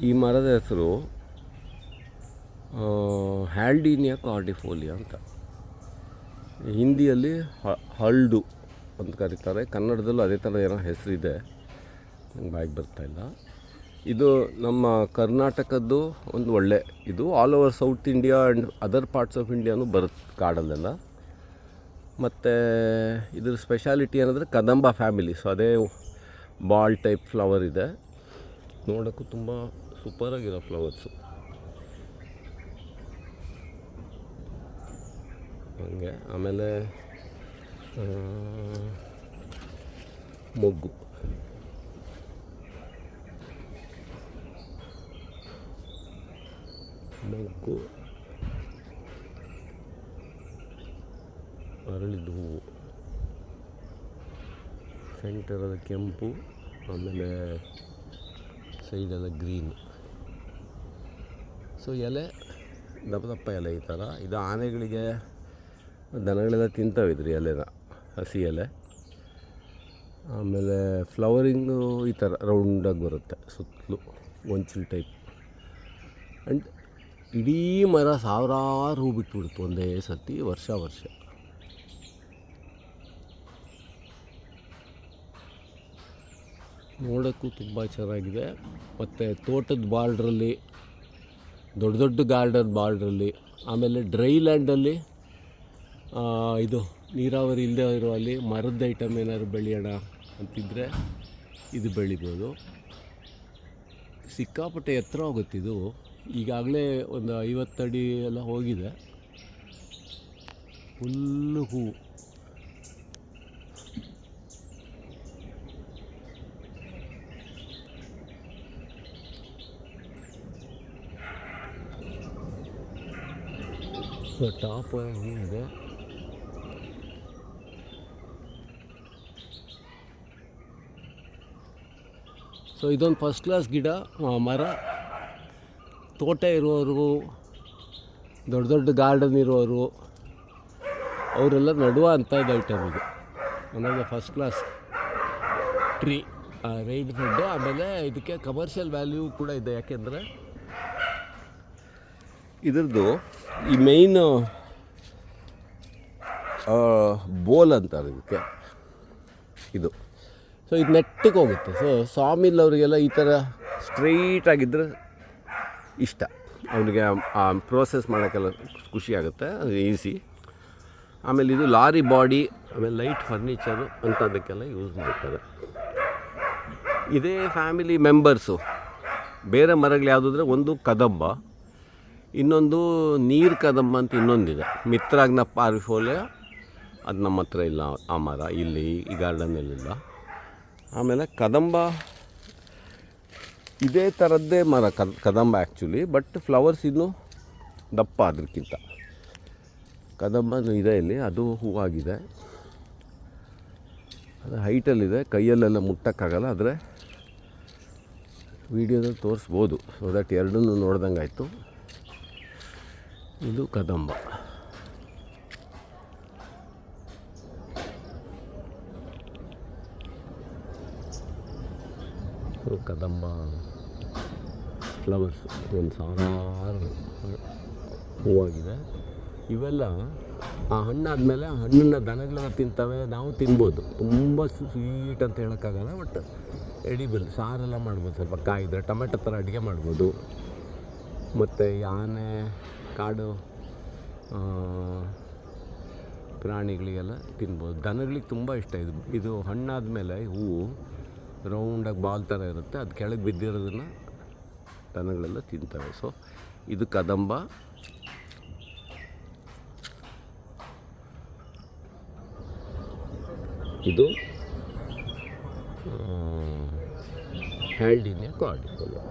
ಈ ಮರದ ಹೆಸರು ಹ್ಯಾಲ್ಡೀನಿಯಾ ಕಾರ್ಡಿಫೋಲಿಯಾ ಅಂತ. ಹಿಂದಿಯಲ್ಲಿ ಹಲ್ಡು ಅಂತ ಕರೀತಾರೆ, ಕನ್ನಡದಲ್ಲೂ ಅದೇ ಥರ ಏನೋ ಹೆಸರಿದೆ, ನಂಗೆ ಬಾಯಿಗೆ ಬರ್ತಾಯಿಲ್ಲ. ಇದು ನಮ್ಮ ಕರ್ನಾಟಕದ್ದು ಒಂದು ಒಳ್ಳೆ ಇದು. All over south India and other parts of ಇಂಡಿಯಾನು ಬರುತ್ತೆ ಕಾಡಲ್ಲೆಲ್ಲ. ಮತ್ತು ಇದ್ರ ಸ್ಪೆಷಾಲಿಟಿ ಏನಂದರೆ ಕದಂಬ ಫ್ಯಾಮಿಲಿ. ಸೊ ಅದೇ ಬಾಲ್ ಟೈಪ್ ಫ್ಲವರ್ ಇದೆ, ನೋಡೋಕ್ಕೂ ತುಂಬ ಸೂಪರಾಗಿರೋ ಫ್ಲವರ್ಸು. ಹಾಗೆ ಆಮೇಲೆ ಮೊಗ್ಗು, ಅರಳಿದ ಹೂವು, ಸೆಂಟರದ ಕೆಂಪು, ಆಮೇಲೆ ಸೈಡೆಲ್ಲ ಗ್ರೀನು. ಸೊ ಎಲೆ ದಪ್ಪ ದಪ್ಪ ಎಲೆ ಈ ಥರ. ಇದು ಆನೆಗಳಿಗೆ, ದನಗಳೆಲ್ಲ ತಿಂತವೆ ಇದ್ರಿ ಎಲೆನ, ಹಸಿ ಎಲೆ. ಆಮೇಲೆ ಫ್ಲವರಿಂಗು ಈ ಥರ ರೌಂಡಾಗಿ ಬರುತ್ತೆ, ಸುತ್ತಲೂ ಗೊಂಚಲು ಟೈಪ್. ಆ್ಯಂಡ್ ಇಡೀ ಮರ ಸಾವಿರಾರು ಹೂ ಬಿಟ್ಬಿಡ್ತು ಒಂದೇ ಸರ್ತಿ, ವರ್ಷ. ನೋಡೋಕ್ಕೂ ತುಂಬ ಚೆನ್ನಾಗಿದೆ. ಮತ್ತು ತೋಟದ ಬಾರ್ಡ್ರಲ್ಲಿ, ದೊಡ್ಡ ದೊಡ್ಡ ಗಾರ್ಡನ್ ಬಾರ್ಡ್ರಲ್ಲಿ, ಆಮೇಲೆ ಡ್ರೈ ಲ್ಯಾಂಡಲ್ಲಿ, ಇದು ನೀರಾವರಿ ಇಲ್ಲದೆ ಇರೋ ಅಲ್ಲಿ ಮರದ ಐಟಮ್ ಏನಾದ್ರು ಬೆಳೆಯೋಣ ಅಂತಿದ್ದರೆ ಇದು ಬೆಳಿಬೋದು. ಸಿಕ್ಕಾಪಟ್ಟೆ ಎತ್ತರ ಹೋಗುತ್ತಿದು. ಈಗಾಗಲೇ ಒಂದು 50 ಅಡಿ ಎಲ್ಲ ಹೋಗಿದೆ. ಫುಲ್ಲು ಹೂವು. ಟಾಪ್ ಹೂವಿದೆ. ಸೊ ಇದೊಂದು ಫಸ್ಟ್ ಕ್ಲಾಸ್ ಗಿಡ, ಮರ. ತೋಟ ಇರೋರು, ದೊಡ್ಡ ದೊಡ್ಡ ಗಾರ್ಡನ್ ಇರೋರು, ಅವರೆಲ್ಲ ನಡುವ ಅಂಥದ್ದು ಐಟಮ್ ಇದು. ಆಮೇಲೆ ಫಸ್ಟ್ ಕ್ಲಾಸ್ ಟ್ರೀ, ರೈನ್ ಫೆಡ್ಡು. ಆಮೇಲೆ ಇದಕ್ಕೆ ಕಮರ್ಷಿಯಲ್ ವ್ಯಾಲ್ಯೂ ಕೂಡ ಇದೆ, ಯಾಕೆಂದರೆ ಇದ್ರದ್ದು ಈ ಮೇಯ್ನು ಬೋಲ್ ಅಂತಾರೆ ಇದಕ್ಕೆ, ಇದು. ಸೊ ಇದು ನೆಟ್ಟಗೆ ಹೋಗುತ್ತೆ. ಸೊ ಸಾಮಿಲ್ ಅವರಿಗೆಲ್ಲ ಈ ಥರ ಸ್ಟ್ರೈಟಾಗಿದ್ದರೆ ಇಷ್ಟ, ಅವನಿಗೆ ಆ ಪ್ರೋಸೆಸ್ ಮಾಡೋಕ್ಕೆಲ್ಲ ಖುಷಿ ಆಗುತ್ತೆ, ಅದು ಈಸಿ. ಆಮೇಲೆ ಇದು ಲಾರಿ ಬಾಡಿ, ಆಮೇಲೆ ಲೈಟ್ ಫರ್ನಿಚರು ಅಂಥದ್ದಕ್ಕೆಲ್ಲ ಯೂಸ್ ಮಾಡ್ತಾರೆ. ಇದೇ ಫ್ಯಾಮಿಲಿ ಮೆಂಬರ್ಸು ಬೇರೆ ಮರಗಳು ಯಾವುದಾದ್ರೆ, ಒಂದು ಕದಂಬ, ಇನ್ನೊಂದು ನೀರು ಕದಂಬ ಅಂತ ಇನ್ನೊಂದಿದೆ, ಮಿತ್ರಾಗ್ನ ಪಾರಿಫೋಲಿಯಾ. ಅದು ನಮ್ಮ ಹತ್ರ ಇಲ್ಲ ಆ ಮರ, ಇಲ್ಲಿ ಈ ಗಾರ್ಡನ್ನಲ್ಲಿಲ್ಲ. ಆಮೇಲೆ ಕದಂಬ ಇದೇ ಥರದ್ದೇ ಮರ ಕದಂಬ ಆ್ಯಕ್ಚುಲಿ, ಬಟ್ ಫ್ಲವರ್ಸ್ ಇನ್ನೂ ದಪ್ಪ ಅದಕ್ಕಿಂತ. ಕದಂಬ ಇದೆ ಇಲ್ಲಿ, ಅದು ಹೂವಾಗಿದೆ, ಅದು ಹೈಟಲ್ಲಿದೆ, ಕೈಯಲ್ಲೆಲ್ಲ ಮುಟ್ಟಕ್ಕಾಗಲ್ಲ. ಆದರೆ ವೀಡಿಯೋದಲ್ಲಿ ತೋರಿಸ್ಬೋದು, ಸೊ ದಟ್ ಎರಡನ್ನೂ ನೋಡ್ದಂಗೆ ಆಯಿತು. ಇದು ಕದಂಬ. ಕದಂಬ ಫ್ಲವರ್ಸ್ ಒಂದು ಸಾವಿರಾರು ಹೂವಾಗಿದೆ. ಇವೆಲ್ಲ ಆ ಹಣ್ಣಾದಮೇಲೆ ಆ ಹಣ್ಣನ್ನು ದನಗಳೆಲ್ಲ ತಿಂತವೆ, ನಾವು ತಿನ್ಬೋದು. ತುಂಬ ಸ್ವೀಟ್ ಅಂತ ಹೇಳೋಕ್ಕಾಗಲ್ಲ, ಬಟ್ ಎಡಿಬಲ್. ಸಾರೆಲ್ಲ ಮಾಡ್ಬೋದು, ಸ್ವಲ್ಪ ಕಾಯಿದ್ರೆ ಟೊಮೆಟೊ ಥರ ಅಡುಗೆ ಮಾಡ್ಬೋದು. ಮತ್ತು ಆನೆ, ಕಾಡು ಪ್ರಾಣಿಗಳಿಗೆಲ್ಲ ತಿನ್ಬೋದು. ದನಗಳಿಗೆ ತುಂಬ ಇಷ್ಟ ಇದು. ಇದು ಹಣ್ಣಾದ ಮೇಲೆ ಹೂವು ರೌಂಡಾಗಿ ಬಾಲ್ ಥರ ಇರುತ್ತೆ, ಅದು ಕೆಳಗೆ ಬಿದ್ದಿರೋದನ್ನು ದನಗಳೆಲ್ಲ ತಿಂತವೆ. ಸೊ ಇದು ಕದಂಬ. ಇದು ಹ್ಯಾಲ್ಡೀನಿಯಾ ಕಾರ್ಡಿಫೋಲಿಯಾ.